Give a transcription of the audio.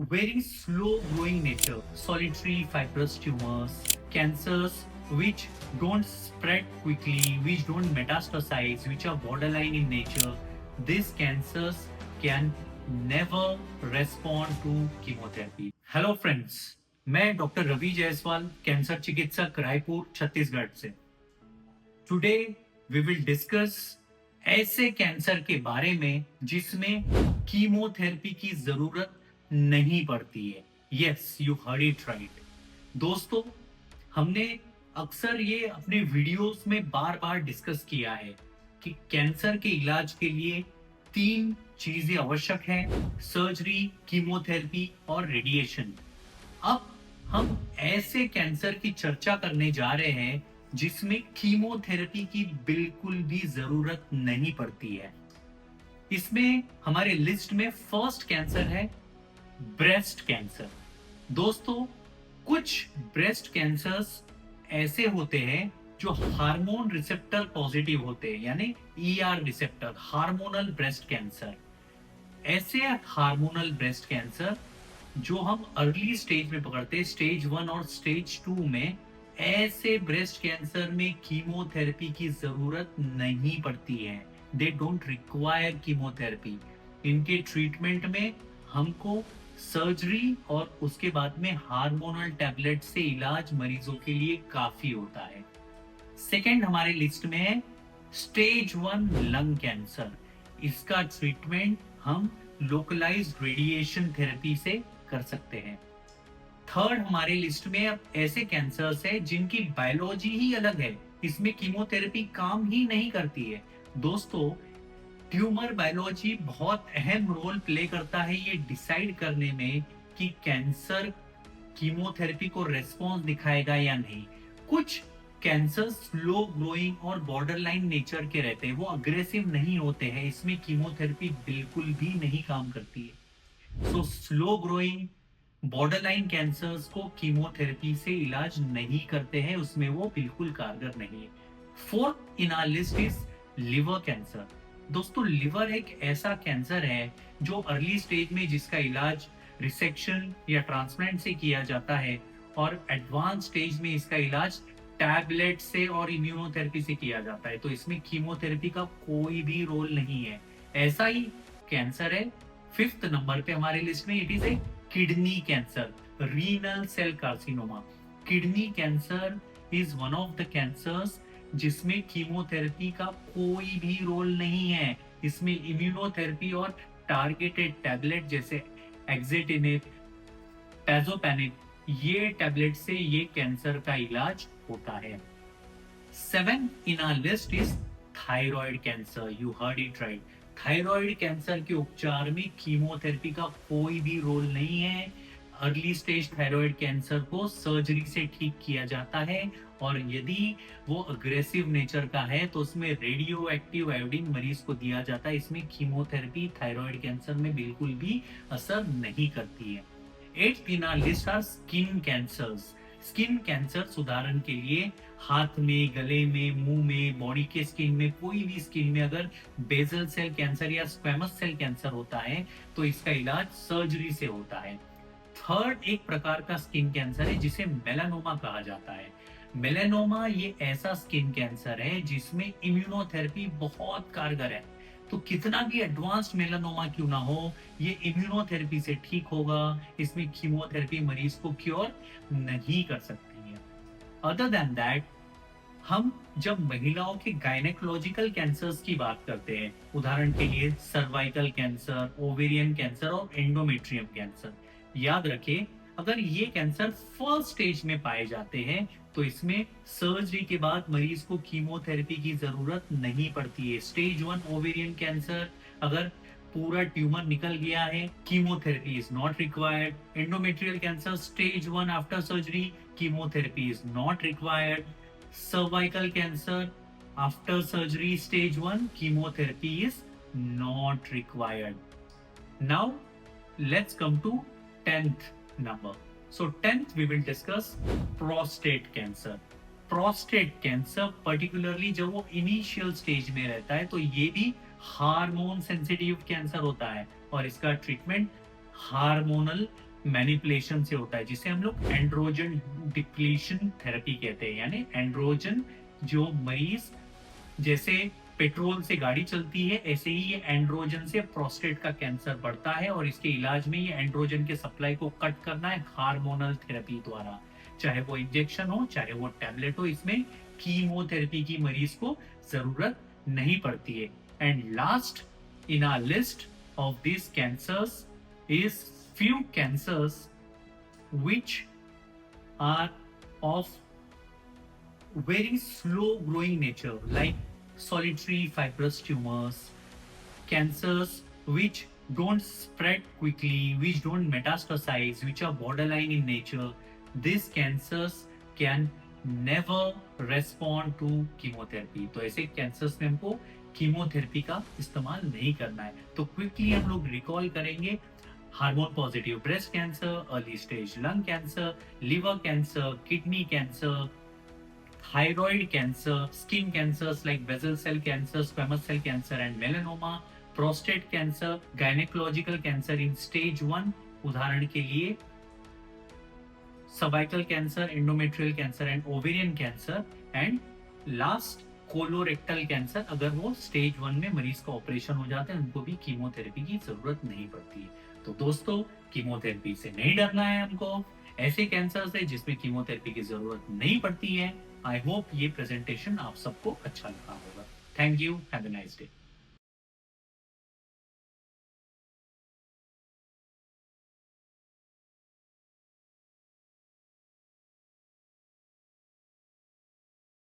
very slow growing nature, solitary fibrous tumors, cancers which don't spread quickly, which don't metastasize, which are borderline in nature. These cancers can never respond to chemotherapy. Hello friends, मैं doctor Ravi Jaiswal, cancer चिकित्सक, रायपुर, छत्तीसगढ़ से। Today we will discuss ऐसे cancer के बारे में जिसमें chemotherapy की जरूरत नहीं पड़ती है। Yes, you heard it right. दोस्तों, हमने अक्सर ये अपने वीडियोस में बार बार डिस्कस किया है कि कैंसर के इलाज के लिए तीन चीजें आवश्यक हैं: सर्जरी, कीमोथेरेपी और रेडिएशन। अब हम ऐसे कैंसर की चर्चा करने जा रहे हैं जिसमें कीमोथेरेपी की बिल्कुल भी जरूरत नहीं पड़ती है। इसमें हमारे लिस्ट में फर्स्ट कैंसर है ब्रेस्ट कैंसर। दोस्तों, कुछ ब्रेस्ट कैंसर्स ऐसे होते हैं जो हार्मोन रिसेप्टर पॉजिटिव होते हैं, यानी ER receptor, hormonal breast cancer. ऐसे हार्मोनल ब्रेस्ट कैंसर जो हम अर्ली स्टेज में पकड़ते हैं, स्टेज 1 और स्टेज 2 में, ऐसे ब्रेस्ट कैंसर में कीमोथेरेपी की जरूरत नहीं पड़ती है। They don't require chemotherapy. इनके ट्रीटमेंट में हमको सर्जरी और उसके बाद में हार्मोनल टैबलेट से इलाज मरीजों के लिए काफी होता है। सेकेंड हमारे लिस्ट में है स्टेज 1 लंग कैंसर। इसका ट्रीटमेंट हम लोकलाइज्ड रेडिएशन थेरेपी से कर सकते हैं। थर्ड हमारे लिस्ट में अब ऐसे कैंसर्स है जिनकी बायोलॉजी ही अलग है, इसमें कीमोथेरेपी काम ही नहीं करती है। दोस्तों, ट्यूमर बायोलॉजी बहुत अहम रोल प्ले करता है ये डिसाइड करने में कि कैंसर कीमोथेरेपी को रेस्पॉन्स दिखाएगा या नहीं। कुछ कैंसर स्लो ग्रोइंग और बॉर्डरलाइन नेचर के रहते हैं, वो अग्रेसिव नहीं होते हैं, इसमें कीमोथेरेपी बिल्कुल भी नहीं काम करती है। So slow growing borderline cancers को कीमोथेरेपी से इलाज नहीं करते हैं, उसमें वो बिल्कुल कारगर नहीं है। Fourth in our list is liver cancer. दोस्तों, लिवर एक ऐसा कैंसर है जो अर्ली स्टेज में जिसका इलाज रिसेक्शन या ट्रांसप्लांट से किया जाता है, और एडवांस स्टेज में इसका इलाज टैबलेट से और इम्यूनोथेरेपी से किया जाता है। तो इसमें कीमोथेरेपी का कोई भी रोल नहीं है। ऐसा ही कैंसर है फिफ्थ नंबर पे हमारे लिस्ट में, it is a kidney cancer, renal cell carcinoma. Kidney cancer is one of the cancers जिसमें कीमोथेरेपी का कोई भी रोल नहीं है। इसमें इम्यूनोथेरेपी और टारगेटेड टैबलेट जैसे एक्जेटिनिब, पैजोपेनिब, ये टैबलेट से ये कैंसर का इलाज होता है। Seven in our list is thyroid cancer. You heard it right. Thyroid cancer के उपचार में कीमोथेरेपी का कोई भी रोल नहीं है। अर्ली स्टेज थायराइड कैंसर को सर्जरी से ठीक किया जाता है, और यदि वो अग्रेसिव नेचर का है तो उसमें रेडियो एक्टिव आयोडीन मरीज को दिया जाता है। इसमें कीमोथेरेपी थायराइड कैंसर में बिल्कुल भी असर नहीं करती है। Eighth in our list are skin cancers. Skin cancer उदाहरण के लिए हाथ में, गले में, मुंह में, बॉडी के स्किन में, कोई भी स्किन में अगर बेजल सेल कैंसर या स्क्वेमस सेल कैंसर होता है तो इसका इलाज सर्जरी से होता है। थर्ड एक प्रकार का स्किन कैंसर है जिसे मेलानोमा कहा जाता है। मेलानोमा ये ऐसा स्किन कैंसर है जिसमें इम्यूनोथेरेपी बहुत कारगर है। तो कितना भी एडवांस्ड मेलानोमा क्यों ना हो, ये इम्यूनोथेरेपी से ठीक होगा। इसमें कीमोथेरेपी मरीज को क्योर नहीं कर सकती है। अदर देन दैट, हम जब महिलाओं के गायनेकोलॉजिकल कैंसर्स की बात करते हैं, उदाहरण के लिए सर्वाइकल कैंसर, ओवेरियन कैंसर और एंडोमेट्रियम कैंसर, याद रखें अगर ये कैंसर फर्स्ट स्टेज में पाए जाते हैं तो इसमें सर्जरी के बाद मरीज को कीमोथेरेपी की जरूरत नहीं पड़ती है। स्टेज 1 ओवेरियन कैंसर, अगर पूरा ट्यूमर निकल गया है, chemotherapy is not required. Endometrial cancer stage 1 after surgery, chemotherapy is not required. Cervical cancer after surgery stage 1, chemotherapy is not required. Now let's come to 10th number. So 10th we will discuss prostate cancer. Prostate cancer particularly जब वो initial stage में रहता है तो ये भी hormone sensitive cancer होता है, और इसका ट्रीटमेंट हार्मोनल मैनिपुलेशन से होता है, जिसे हम लोग एंड्रोजन डिप्लीशन थेरेपी कहते हैं। यानी एंड्रोजन जो मरीज, जैसे पेट्रोल से गाड़ी चलती है, ऐसे ही ये एंड्रोजन से प्रोस्टेट का कैंसर बढ़ता है, और इसके इलाज में ये एंड्रोजन के सप्लाई को कट करना है हार्मोनल थेरेपी द्वारा। चाहे वो इंजेक्शन हो, चाहे वो टैबलेट हो, इसमें कीमोथेरेपी की मरीज को जरूरत नहीं पड़ती है। And last in our list of this cancers is few cancers which are of very slow growing nature, like solitary fibrous tumors, cancers which don't spread quickly, which don't metastasize, which are borderline in nature. These cancers can never respond to chemotherapy. तो ऐसे cancers में हमको chemotherapy का इस्तेमाल नहीं करना है। तो क्विकली हम लोग रिकॉल करेंगे: hormone positive breast cancer, early stage lung cancer, liver cancer, kidney cancer, thyroid cancer, skin cancers like basal cell cancer, squamous cell cancer and melanoma, prostate cancer, gynecological cancer in stage 1, उदाहरण के लिए cervical cancer, endometrial cancer and ovarian cancer, and last colorectal cancer. अगर वो stage 1 में मरीज का operation हो जाता है, उनको भी कीमोथेरेपी की जरूरत नहीं पड़ती है। तो दोस्तों, कीमोथेरेपी से नहीं डरना है हमको। ऐसे कैंसर है जिसमें कीमोथेरेपी की जरूरत नहीं पड़ती है। आई होप ये प्रेजेंटेशन आप सबको अच्छा लगा होगा। Thank you, have a nice day.